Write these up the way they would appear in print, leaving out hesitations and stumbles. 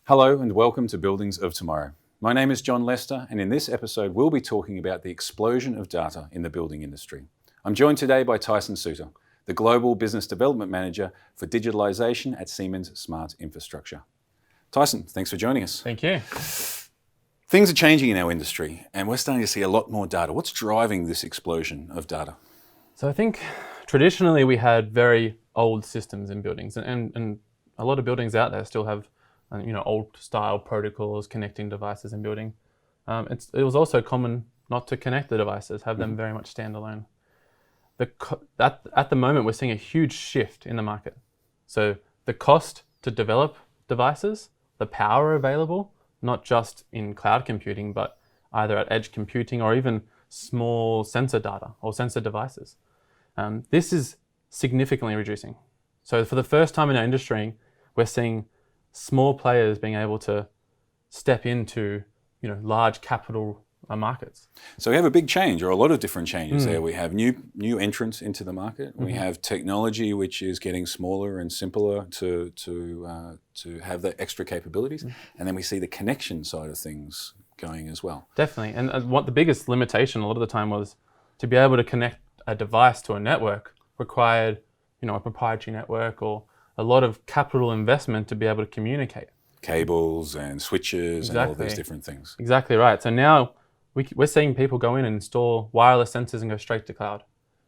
Hello and welcome to Buildings of Tomorrow. My name is John Lester, and in this episode we'll be talking about the explosion of data in the building industry. I'm joined today by Tyson Soutter, the Global Business Development Manager for Digitalisation at Siemens Smart Infrastructure. Tyson, thanks for joining us. Thank you. Things are changing in our industry and we're starting to see a lot more data. What's driving this explosion of data? So I think traditionally we had very old systems in buildings, and a lot of buildings out there still have old style protocols connecting devices in building. It was also common not to connect the devices, have them very much standalone. At the moment, we're seeing a huge shift in the market. So the cost to develop devices, the power available, not just in cloud computing, but either at edge computing or even small sensor data or sensor devices. This is significantly reducing. So for the first time in our industry, we're seeing small players being able to step into large capital markets. So we have a big change, or a lot of different changes there. We have new entrants into the market. We have technology which is getting smaller and simpler to have the extra capabilities, and then we see the connection side of things going as well. Definitely, and what the biggest limitation a lot of the time was to be able to connect a device to a network required a proprietary network or a lot of capital investment to be able to communicate. Cables and switches and all these different things. Exactly right. So now we're seeing people go in and install wireless sensors and go straight to cloud.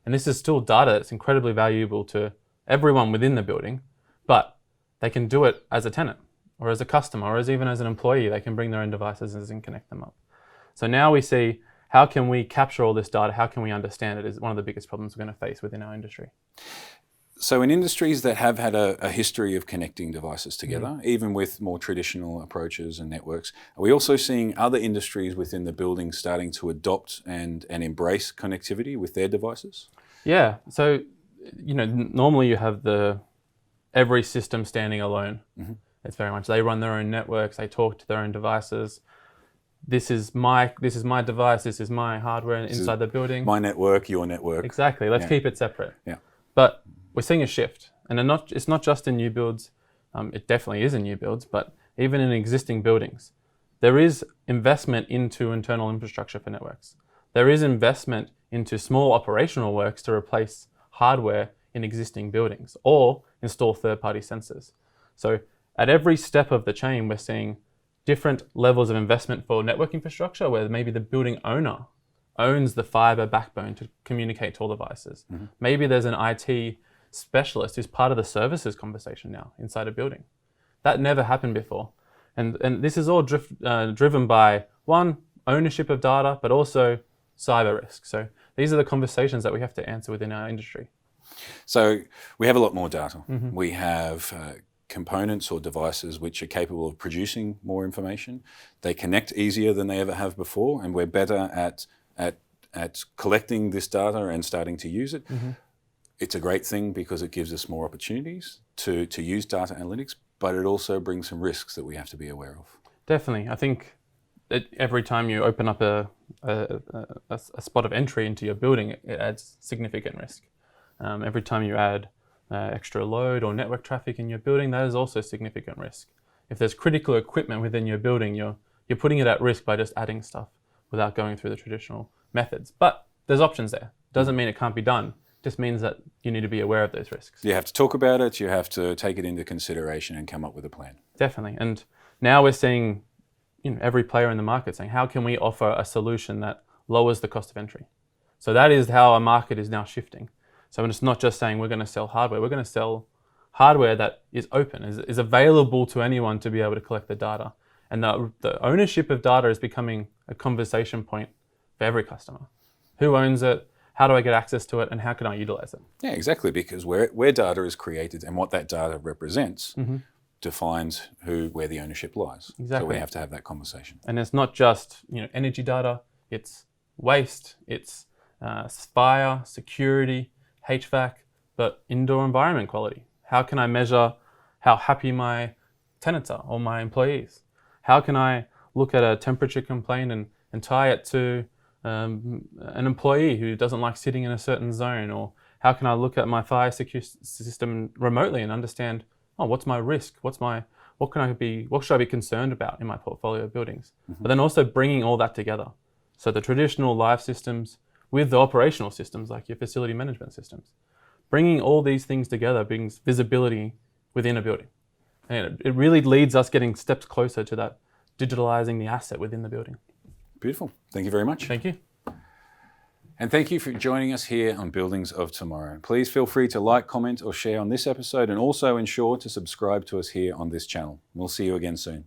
And this is still data that's incredibly valuable to everyone within the building, but they can do it as a tenant or as a customer or even as an employee. They can bring their own devices and connect them up. So now we see, how can we capture all this data? How can we understand it is one of the biggest problems we're going to face within our industry. So in industries that have had a history of connecting devices together, even with more traditional approaches and networks, are we also seeing other industries within the building starting to adopt and embrace connectivity with their devices? Yeah, so normally you have every system standing alone. It's very much, they run their own networks, they talk to their own devices. This is my device, this is my hardware inside the building. My network, your network. Exactly, let's keep it separate. Yeah. But we're seeing a shift, and it's not just in new builds. It definitely is in new builds, but even in existing buildings, there is investment into internal infrastructure for networks. There is investment into small operational works to replace hardware in existing buildings or install third-party sensors. So at every step of the chain, we're seeing different levels of investment for network infrastructure, where maybe the building owner owns the fiber backbone to communicate to all devices. Maybe there's an IT specialist who's part of the services conversation now inside a building. That never happened before. And this is all driven by, one, ownership of data, but also cyber risk. So these are the conversations that we have to answer within our industry. So we have a lot more data. We have components or devices which are capable of producing more information. They connect easier than they ever have before, and we're better at collecting this data and starting to use it. It's a great thing because it gives us more opportunities to use data analytics, but it also brings some risks that we have to be aware of. Definitely. I think that every time you open up a spot of entry into your building, it adds significant risk. Every time you add extra load or network traffic in your building, that is also significant risk. If there's critical equipment within your building, you're putting it at risk by just adding stuff without going through the traditional methods. But there's options there. Doesn't mean it can't be done. Just means that you need to be aware of those risks. You have to talk about it, you have to take it into consideration and come up with a plan. Definitely. And now we're seeing every player in the market saying, how can we offer a solution that lowers the cost of entry? So that is how our market is now shifting. So it's not just saying we're going to sell hardware, we're going to sell hardware that is open, is available to anyone to be able to collect the data. And the ownership of data is becoming a conversation point for every customer. Who owns it? How do I get access to it? And how can I utilize it? Yeah, exactly, because where data is created and what that data represents defines where the ownership lies. Exactly. So we have to have that conversation. And it's not just energy data, it's waste, it's fire, security, HVAC, but indoor environment quality. How can I measure how happy my tenants are or my employees? How can I look at a temperature complaint and tie it to an employee who doesn't like sitting in a certain zone? Or how can I look at my fire security system remotely and understand, what's my risk? What's what should I be concerned about in my portfolio of buildings? But then also bringing all that together. So the traditional live systems with the operational systems, like your facility management systems. Bringing all these things together brings visibility within a building. And it really leads us getting steps closer to that digitalizing the asset within the building. Beautiful. Thank you very much. Thank you. And thank you for joining us here on Buildings of Tomorrow. Please feel free to like, comment, or share on this episode, and also ensure to subscribe to us here on this channel. We'll see you again soon.